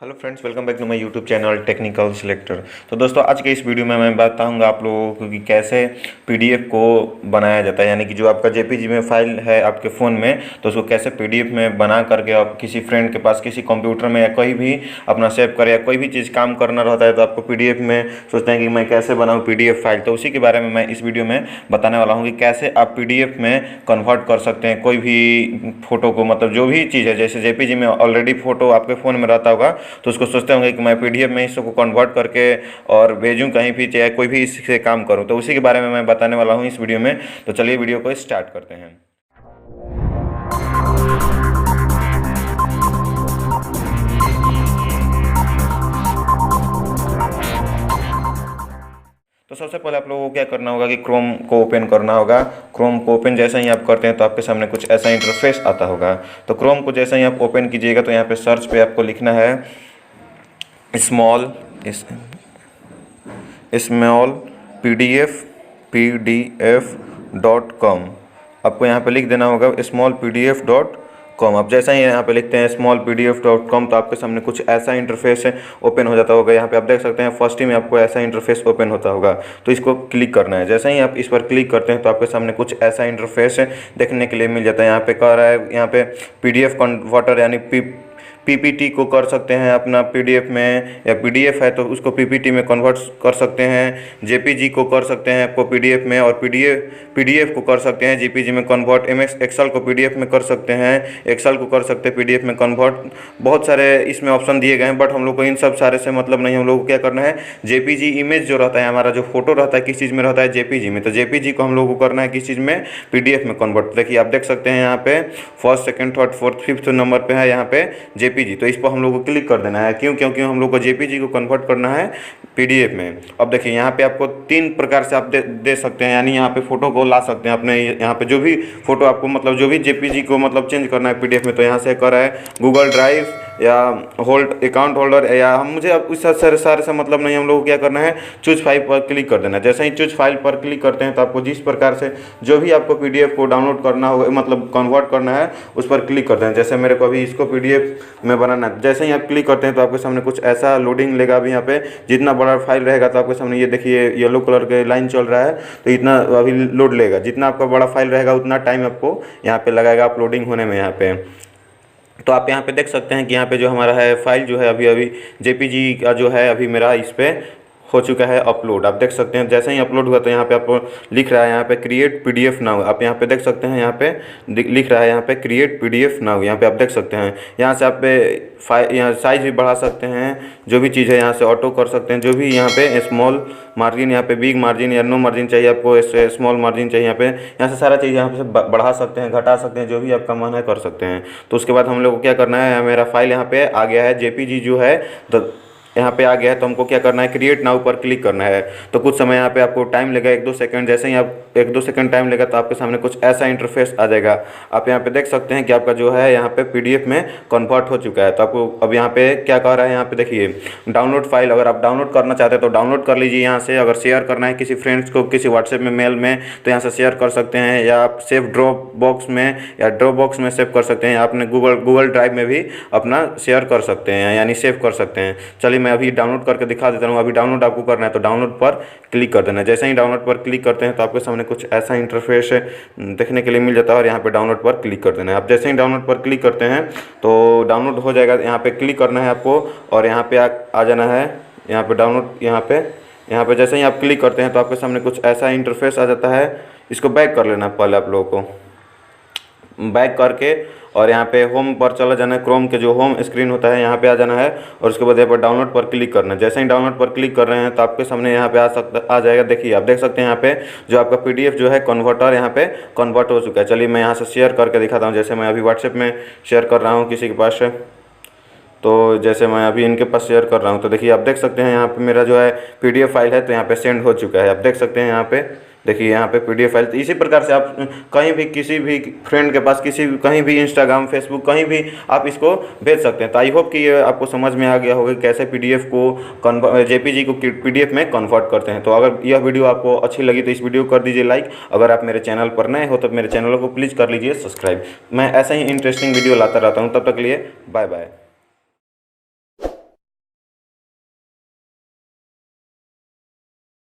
Hello friends, welcome back to my YouTube channel technical selector. तो दोस्तों, आज के इस वीडियो में मैं बताऊंगा आप लोगों को कि कैसे पीडीएफ को बनाया जाता है। यानी कि जो आपका जेपीजी में फाइल है आपके फ़ोन में, तो उसको कैसे पीडीएफ में बना करके आप किसी फ्रेंड के पास किसी कंप्यूटर में या कोई भी अपना सेव करें या कोई भी चीज़ काम करना रहता है तो आपको पीडीएफ में सोचते हैं कि मैं कैसे बनाऊँ पीडीएफ फाइल। तो उसी के बारे में मैं इस वीडियो में बताने वाला हूँ कि कैसे आप पीडीएफ में कन्वर्ट कर सकते हैं कोई भी फ़ोटो को। मतलब जो भी चीज़ है, जैसे जेपीजी में ऑलरेडी फ़ोटो आपके फ़ोन में रहता होगा तो उसको सोचते होंगे कि मैं पीडीएफ में इसको कन्वर्ट करके और भेजूं कहीं भी, चाहे कोई भी इससे काम करूं। तो उसी के बारे में मैं बताने वाला हूं इस वीडियो में। तो चलिए वीडियो को स्टार्ट करते हैं। तो सबसे पहले आप लोगों को क्या करना होगा कि क्रोम को ओपन करना होगा। क्रोम को ओपन जैसे ही आप करते हैं तो आपके सामने कुछ ऐसा इंटरफेस आता होगा। तो क्रोम को जैसे ही आप ओपन कीजिएगा तो यहाँ पे सर्च पे आपको लिखना है स्मॉल pdf.com। आपको यहाँ पे लिख देना होगा smallpdf.com। अब जैसा ही यहाँ पे लिखते हैं smallpdf.com तो आपके सामने कुछ ऐसा इंटरफेस ओपन हो जाता होगा। यहाँ पे आप देख सकते हैं फर्स्ट ही में आपको ऐसा इंटरफेस ओपन होता होगा, तो इसको क्लिक करना है। जैसे ही आप इस पर क्लिक करते हैं तो आपके सामने कुछ ऐसा इंटरफेस देखने के लिए मिल जाता है। यहाँ पे कह रहा है, यहाँ पे पीडीएफ कन्वर्टर यानी पीपीटी को कर सकते हैं अपना पीडीएफ में, या पीडीएफ है तो उसको पीपीटी में कन्वर्ट कर सकते हैं। जेपीजी को कर सकते हैं आपको पीडीएफ में, और पीडीएफ को कर सकते हैं जेपीजी में कन्वर्ट। एक्सेल को पीडीएफ में कर सकते हैं, एक्सेल को कर सकते हैं पीडीएफ में कन्वर्ट। बहुत सारे इसमें ऑप्शन दिए गए हैं, बट हम लोग को इन सब सारे से मतलब नहीं। हम लोग को क्या करना है, जेपीजी इमेज जो रहता है, हमारा जो फोटो रहता है किस चीज़ में रहता है, जेपीजी में। तो जेपीजी को हम लोग को करना है किस चीज़ में, पीडीएफ में कन्वर्ट। देखिए आप देख सकते हैं यहाँ पे first, second, third, fourth, fifth number पे है यहाँ पे जेपीजी। तो इस पर हम लोग को क्लिक कर देना है। क्योंकि हम लोग को जेपीजी को कन्वर्ट करना है पीडीएफ में। अब देखिए यहाँ पे आपको 3 प्रकार से आप दे सकते हैं, यानी यहाँ पे फोटो को ला सकते हैं अपने। यहाँ पे जो भी फोटो आपको मतलब जो भी जेपीजी को मतलब चेंज करना है पीडीएफ में, तो यहाँ से कर है गूगल ड्राइव या अकाउंट होल्डर, या हम मुझे अब इस सारे से मतलब नहीं। हम लोग को क्या करना है, चूज फाइल पर क्लिक कर देना है। जैसे ही चूज फाइल पर क्लिक करते हैं तो आपको जिस प्रकार से जो भी आपको पीडीएफ को डाउनलोड करना हो, मतलब कन्वर्ट करना है, उस पर क्लिक करते हैं। जैसे मेरे को अभी इसको पीडीएफ में बनाना है। जैसे ही आप क्लिक करते हैं तो आपके सामने कुछ ऐसा लोडिंग लेगा। अभी यहाँ पे जितना बड़ा फाइल रहेगा तो आपके सामने ये देखिए येलो कलर के लाइन चल रहा है, तो इतना अभी लोड लेगा। जितना आपका बड़ा फाइल रहेगा उतना टाइम आपको यहाँ पे लगाएगा अपलोडिंग होने में। यहाँ पे तो आप यहाँ पे देख सकते हैं कि यहाँ पे जो हमारा है फाइल जो है अभी जेपीजी का जो है अभी मेरा इस पर हो चुका है अपलोड। आप देख सकते हैं जैसे ही अपलोड हुआ तो यहाँ पे आपको लिख रहा है यहाँ पे क्रिएट पीडीएफ नाउ। आप यहाँ पे देख सकते हैं यहाँ पे लिख रहा है यहाँ पे क्रिएट पीडीएफ नाउ। यहाँ पे आप देख सकते हैं, यहाँ से आप पे यहाँ साइज भी बढ़ा सकते हैं, जो भी चीज़ है यहाँ से ऑटो कर सकते हैं। जो भी यहाँ पे स्मॉल मार्जिन, यहाँ पे बिग मार्जिन या नो मार्जिन चाहिए आपको, स्मॉल मार्जिन चाहिए यहाँ से सारा चीज़ यहाँ पे बढ़ा सकते हैं, घटा सकते हैं, जो भी आपका मन है कर सकते हैं। तो उसके बाद हम लोग को क्या करना है, मेरा फाइल यहाँ पे आ गया है जेपीजी जो है, तो यहाँ पे आ गया है। तो हमको क्या करना है, क्रिएट नाउ पर क्लिक करना है। तो कुछ समय यहाँ पे आपको टाइम लगेगा, 1-2 सेकंड। जैसे ही आप 1-2 सेकंड टाइम लेगा तो आपके सामने कुछ ऐसा इंटरफेस आ जाएगा। आप यहाँ पे देख सकते हैं कि आपका जो है यहाँ पे पीडीएफ में कन्वर्ट हो चुका है। तो आपको अब यहाँ पे क्या कह रहा है, यहाँ पे देखिए डाउनलोड फाइल। अगर आप डाउनलोड करना चाहते हैं तो डाउनलोड कर लीजिए यहाँ से। अगर शेयर करना है किसी फ्रेंड्स को, किसी व्हाट्सएप में, मेल में, तो यहाँ से शेयर कर सकते हैं, या आप सेव ड्रॉप बॉक्स में सेव कर सकते हैं, या आपने गूगल ड्राइव में भी अपना शेयर कर सकते हैं, यानी सेव कर सकते हैं। चलिए मैं अभी डाउनलोड करके दिखा देता हूँ। अभी डाउनलोड आपको करना है तो डाउनलोड पर क्लिक कर देना है। जैसे ही डाउनलोड पर क्लिक करते हैं तो आपके सामने कुछ ऐसा इंटरफेस देखने के लिए मिल जाता है, और यहाँ पे डाउनलोड पर क्लिक कर देना है। आप जैसे ही डाउनलोड पर क्लिक करते हैं तो डाउनलोड हो जाएगा। यहाँ पे क्लिक करना है आपको, और यहाँ पे आ जाना है यहाँ पे डाउनलोड। यहाँ पे जैसे ही आप क्लिक करते हैं तो आपके सामने कुछ ऐसा इंटरफेस आ जाता है। इसको बैक कर लेना है पहले आप लोगों को। बैक करके और यहाँ पे होम पर चला जाना है। क्रोम के जो होम स्क्रीन होता है यहाँ पे आ जाना है, और उसके बाद यहाँ पर डाउनलोड पर क्लिक करना है। जैसे ही डाउनलोड पर क्लिक कर रहे हैं तो आपके सामने यहाँ पे आ जाएगा। देखिए आप देख सकते हैं यहाँ पे जो आपका पीडीएफ जो है कन्वर्टर यहाँ पे कन्वर्ट हो चुका है। चलिए मैं यहाँ से शेयर करके दिखाता हूँ। जैसे मैं अभी व्हाट्सएप में शेयर कर रहा हूँ किसी के पास, तो जैसे मैं अभी इनके पास शेयर कर रहा हूँ, तो देखिए आप देख सकते हैं यहाँ पे मेरा जो है पीडीएफ फाइल है तो यहाँ पे सेंड हो चुका है। आप देख सकते हैं यहाँ पे, देखिए यहाँ पे पीडीएफ फाइल। तो इसी प्रकार से आप कहीं भी किसी भी फ्रेंड के पास, कहीं भी इंस्टाग्राम, फेसबुक, कहीं भी आप इसको भेज सकते हैं। तो आई होप कि ये आपको समझ में आ गया होगा कैसे पीडीएफ को जेपीजी को पीडीएफ में कन्वर्ट करते हैं। तो अगर यह वीडियो आपको अच्छी लगी तो इस वीडियो को कर दीजिए लाइक। अगर आप मेरे चैनल पर नए हो तो मेरे चैनल को प्लीज़ कर लीजिए सब्सक्राइब। मैं ऐसा ही इंटरेस्टिंग वीडियो लाता रहता हूँ। तब तक के लिए बाय बाय।